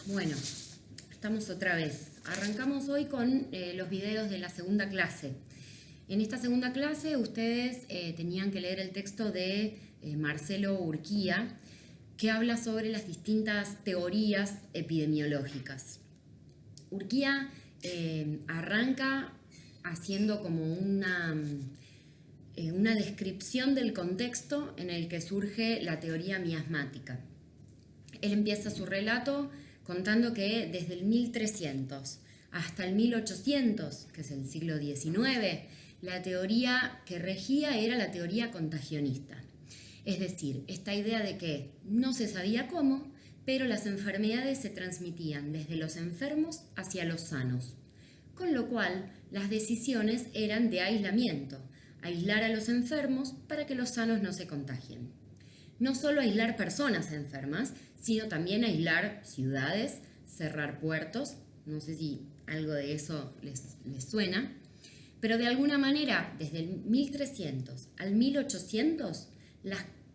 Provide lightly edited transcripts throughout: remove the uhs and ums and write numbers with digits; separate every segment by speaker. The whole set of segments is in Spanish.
Speaker 1: Bueno, estamos otra vez. Arrancamos hoy con los videos de la segunda clase. En esta segunda clase ustedes tenían que leer el texto de Marcelo Urquía, que habla sobre las distintas teorías epidemiológicas. Urquía arranca haciendo como una descripción del contexto en el que surge la teoría miasmática. Él empieza su relato contando que desde el 1300 hasta el 1800, que es el siglo XIX, la teoría que regía era la teoría contagionista. Es decir, esta idea de que no se sabía cómo, pero las enfermedades se transmitían desde los enfermos hacia los sanos. Con lo cual, las decisiones eran de aislamiento, aislar a los enfermos para que los sanos no se contagien. No solo aislar personas enfermas, sino también aislar ciudades, cerrar puertos, no sé si algo de eso les suena, pero de alguna manera, desde el 1300 al 1800,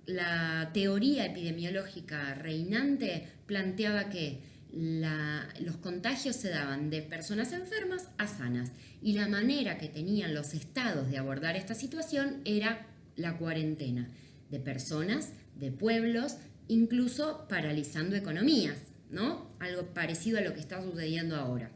Speaker 1: la teoría epidemiológica reinante planteaba que los contagios se daban de personas enfermas a sanas, y la manera que tenían los estados de abordar esta situación era la cuarentena de personas, de pueblos, incluso paralizando economías, ¿no? Algo parecido a lo que está sucediendo ahora.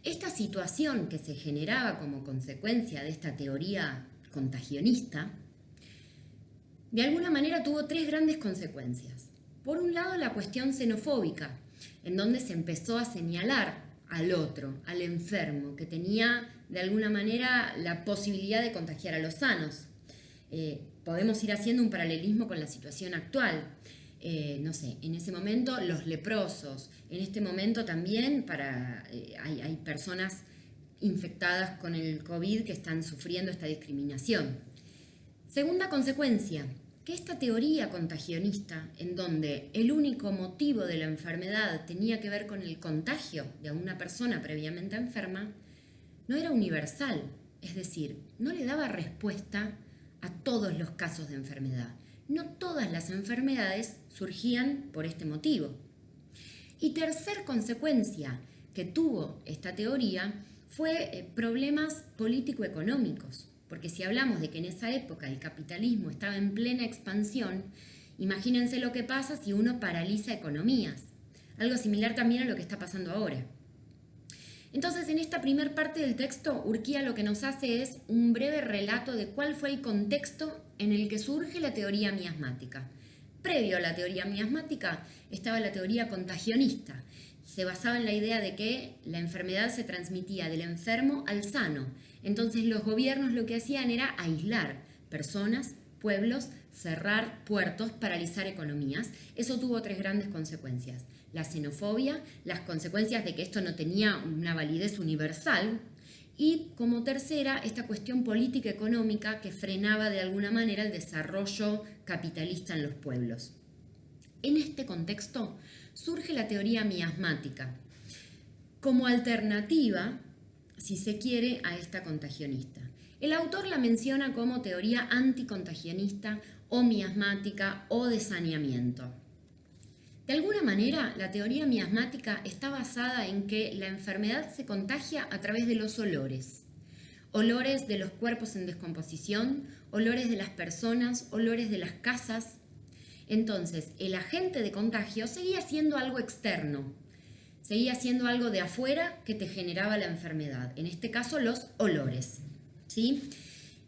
Speaker 1: Esta situación que se generaba como consecuencia de esta teoría contagionista, de alguna manera tuvo tres grandes consecuencias. Por un lado, la cuestión xenofóbica, en donde se empezó a señalar al otro, al enfermo, que tenía de alguna manera la posibilidad de contagiar a los sanos. Podemos ir haciendo un paralelismo con la situación actual. No sé, en ese momento los leprosos, en este momento también hay personas infectadas con el COVID que están sufriendo esta discriminación. Segunda consecuencia, que esta teoría contagionista, en donde el único motivo de la enfermedad tenía que ver con el contagio de una persona previamente enferma, no era universal, es decir, no le daba respuesta a todos los casos de enfermedad. No todas las enfermedades surgían por este motivo. Y tercer consecuencia que tuvo esta teoría fue problemas político-económicos. Porque si hablamos de que en esa época el capitalismo estaba en plena expansión, imagínense lo que pasa si uno paraliza economías. Algo similar también a lo que está pasando ahora. Entonces, en esta primera parte del texto, Urquía lo que nos hace es un breve relato de cuál fue el contexto en el que surge la teoría miasmática. Previo a la teoría miasmática estaba la teoría contagionista. Se basaba en la idea de que la enfermedad se transmitía del enfermo al sano. Entonces los gobiernos lo que hacían era aislar personas, pueblos, cerrar puertos, paralizar economías. Eso tuvo tres grandes consecuencias. La xenofobia, las consecuencias de que esto no tenía una validez universal, y como tercera, esta cuestión política económica que frenaba de alguna manera el desarrollo capitalista en los pueblos. En este contexto surge la teoría miasmática como alternativa, si se quiere, a esta contagionista. El autor la menciona como teoría anticontagionista o miasmática o de saneamiento. De alguna manera, la teoría miasmática está basada en que la enfermedad se contagia a través de los olores. Olores de los cuerpos en descomposición, olores de las personas, olores de las casas. Entonces, el agente de contagio seguía siendo algo externo, seguía siendo algo de afuera que te generaba la enfermedad, en este caso los olores, ¿sí?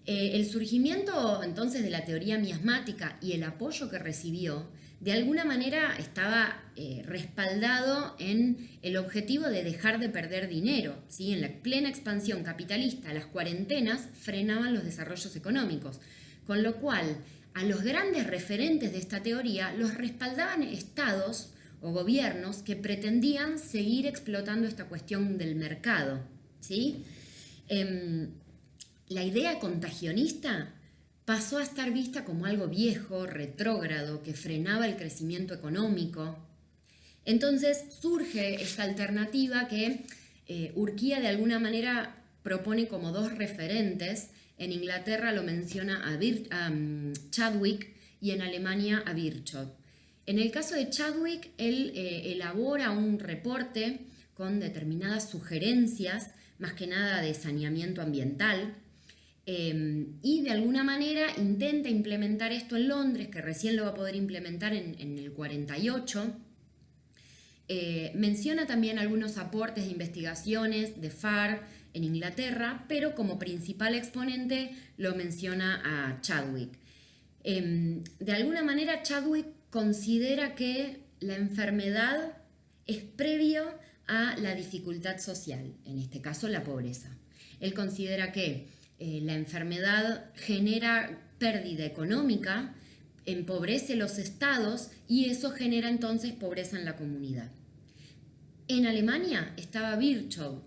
Speaker 1: El surgimiento entonces de la teoría miasmática y el apoyo que recibió, de alguna manera estaba respaldado en el objetivo de dejar de perder dinero, ¿sí? En la plena expansión capitalista, las cuarentenas frenaban los desarrollos económicos, con lo cual a los grandes referentes de esta teoría los respaldaban estados o gobiernos que pretendían seguir explotando esta cuestión del mercado, ¿sí? La idea contagionista pasó a estar vista como algo viejo, retrógrado, que frenaba el crecimiento económico. Entonces surge esta alternativa que Urquía de alguna manera propone como dos referentes. En Inglaterra lo menciona a Chadwick y en Alemania a Virchow. En el caso de Chadwick, él elabora un reporte con determinadas sugerencias, más que nada de saneamiento ambiental, y de alguna manera intenta implementar esto en Londres, que recién lo va a poder implementar en el 48. Menciona también algunos aportes de investigaciones de Farr en Inglaterra, pero como principal exponente lo menciona a Chadwick. De alguna manera Chadwick considera que la enfermedad es previo a la dificultad social, en este caso la pobreza. Él considera que la enfermedad genera pérdida económica, empobrece los estados y eso genera entonces pobreza en la comunidad. En Alemania estaba Virchow,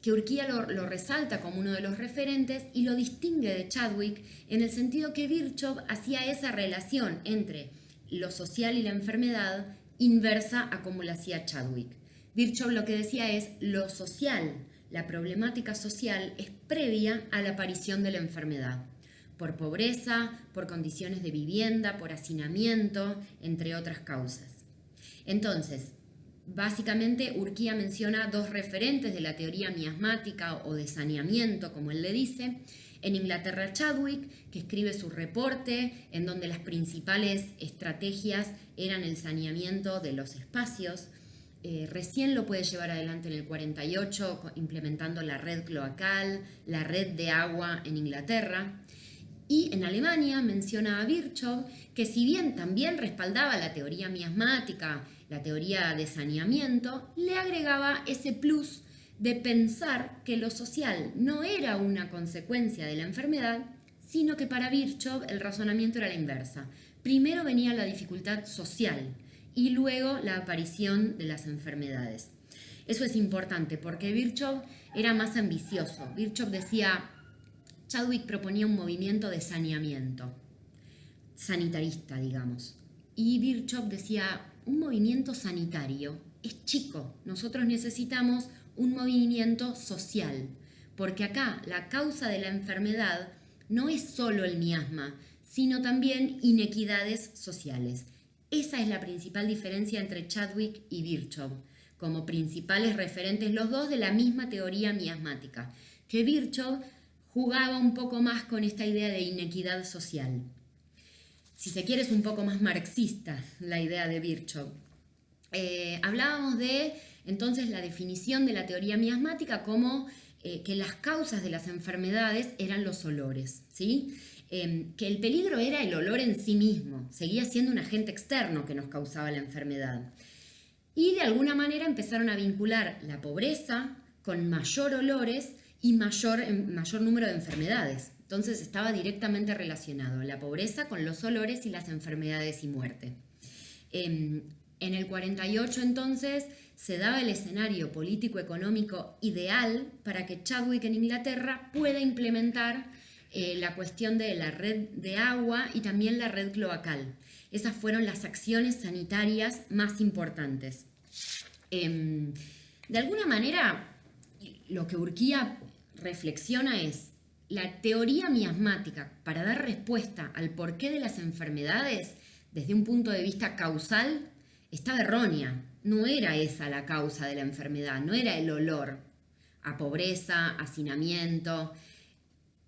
Speaker 1: que Urquía lo resalta como uno de los referentes y lo distingue de Chadwick en el sentido que Virchow hacía esa relación entre lo social y la enfermedad inversa a como lo hacía Chadwick. Virchow lo que decía es lo social, la problemática social es previa a la aparición de la enfermedad, por pobreza, por condiciones de vivienda, por hacinamiento, entre otras causas. Entonces, básicamente Urquía menciona dos referentes de la teoría miasmática o de saneamiento, como él le dice. En Inglaterra, Chadwick, que escribe su reporte en donde las principales estrategias eran el saneamiento de los espacios. Recién lo puede llevar adelante en el 48, implementando la red cloacal, la red de agua en Inglaterra. Y en Alemania menciona a Virchow, que si bien también respaldaba la teoría miasmática, la teoría de saneamiento, le agregaba ese plus de pensar que lo social no era una consecuencia de la enfermedad, sino que para Virchow el razonamiento era la inversa. Primero venía la dificultad social y luego la aparición de las enfermedades. Eso es importante porque Virchow era más ambicioso. Virchow decía, Chadwick proponía un movimiento de saneamiento, sanitarista, digamos. Y Virchow decía, un movimiento sanitario es chico, nosotros necesitamos un movimiento social, porque acá la causa de la enfermedad no es solo el miasma, sino también inequidades sociales. Esa es la principal diferencia entre Chadwick y Virchow, como principales referentes los dos de la misma teoría miasmática, que Virchow jugaba un poco más con esta idea de inequidad social. Si se quiere, es un poco más marxista la idea de Virchow. Hablábamos de, entonces, la definición de la teoría miasmática como que las causas de las enfermedades eran los olores, ¿sí? Que el peligro era el olor en sí mismo, seguía siendo un agente externo que nos causaba la enfermedad. Y de alguna manera empezaron a vincular la pobreza con mayor olores y mayor número de enfermedades. Entonces estaba directamente relacionado la pobreza con los olores y las enfermedades y muerte. En el 48 entonces se daba el escenario político-económico ideal para que Chadwick en Inglaterra pueda implementar la cuestión de la red de agua y también la red cloacal. Esas fueron las acciones sanitarias más importantes. De alguna manera, lo que Urquía reflexiona es la teoría miasmática para dar respuesta al porqué de las enfermedades desde un punto de vista causal estaba errónea. No era esa la causa de la enfermedad, no era el olor a pobreza, hacinamiento.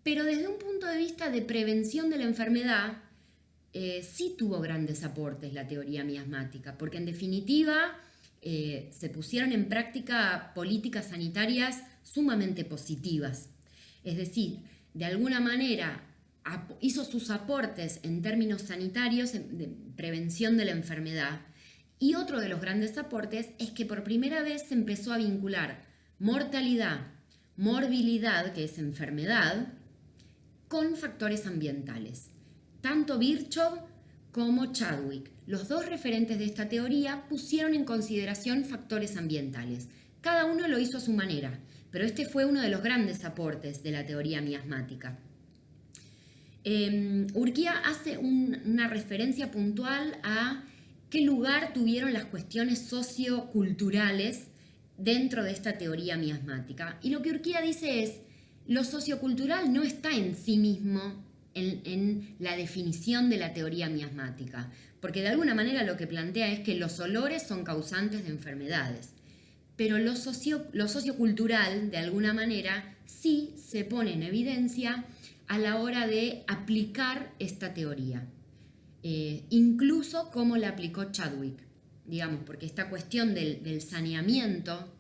Speaker 1: Pero desde un punto de vista de prevención de la enfermedad, sí tuvo grandes aportes la teoría miasmática, porque en definitiva se pusieron en práctica políticas sanitarias sumamente positivas. Es decir, de alguna manera hizo sus aportes en términos sanitarios de prevención de la enfermedad. Y otro de los grandes aportes es que por primera vez se empezó a vincular mortalidad, morbilidad, que es enfermedad, con factores ambientales. Tanto Virchow como Chadwick, los dos referentes de esta teoría, pusieron en consideración factores ambientales. Cada uno lo hizo a su manera, pero este fue uno de los grandes aportes de la teoría miasmática. Urquía hace una referencia puntual a qué lugar tuvieron las cuestiones socioculturales dentro de esta teoría miasmática. Y lo que Urquía dice es, lo sociocultural no está en sí mismo en la definición de la teoría miasmática, porque de alguna manera lo que plantea es que los olores son causantes de enfermedades, pero lo sociocultural, de alguna manera, sí se pone en evidencia a la hora de aplicar esta teoría, incluso como la aplicó Chadwick, digamos, porque esta cuestión del saneamiento,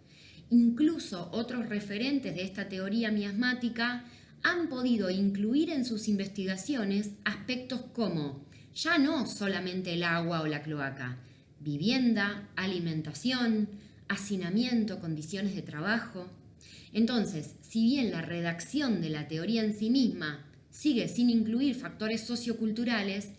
Speaker 1: incluso otros referentes de esta teoría miasmática han podido incluir en sus investigaciones aspectos como ya no solamente el agua o la cloaca, vivienda, alimentación, hacinamiento, condiciones de trabajo. Entonces, si bien la redacción de la teoría en sí misma sigue sin incluir factores socioculturales,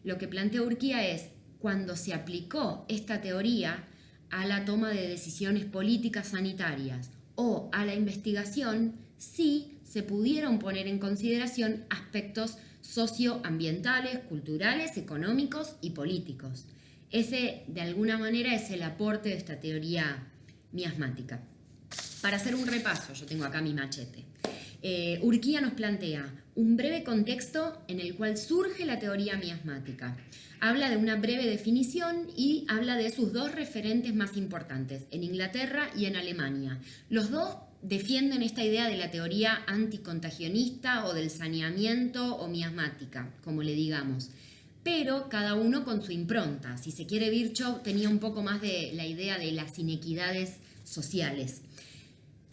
Speaker 1: lo que plantea Urquía es, cuando se aplicó esta teoría a la toma de decisiones políticas sanitarias o a la investigación, sí se pudieron poner en consideración aspectos socioambientales, culturales, económicos y políticos. Ese, de alguna manera, es el aporte de esta teoría miasmática. Para hacer un repaso, yo tengo acá mi machete. Urquía nos plantea un breve contexto en el cual surge la teoría miasmática. Habla de una breve definición y habla de sus dos referentes más importantes, en Inglaterra y en Alemania. Los dos defienden esta idea de la teoría anticontagionista o del saneamiento o miasmática, como le digamos, pero cada uno con su impronta. Si se quiere, Virchow tenía un poco más de la idea de las inequidades sociales.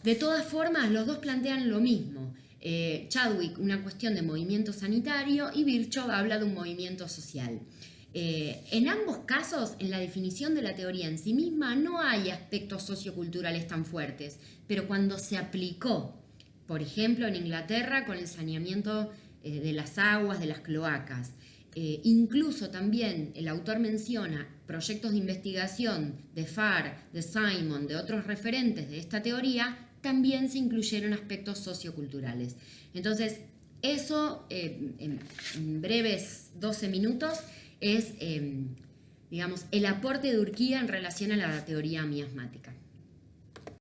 Speaker 1: De todas formas, los dos plantean lo mismo. Chadwick, una cuestión de movimiento sanitario, y Virchow habla de un movimiento social. En ambos casos, en la definición de la teoría en sí misma, no hay aspectos socioculturales tan fuertes, pero cuando se aplicó, por ejemplo, en Inglaterra con el saneamiento de las aguas, de las cloacas, incluso también el autor menciona proyectos de investigación de Farr, de Simon, de otros referentes de esta teoría, también se incluyeron aspectos socioculturales. Entonces, eso, en breves 12 minutos, es, digamos, el aporte de Urquía en relación a la teoría miasmática.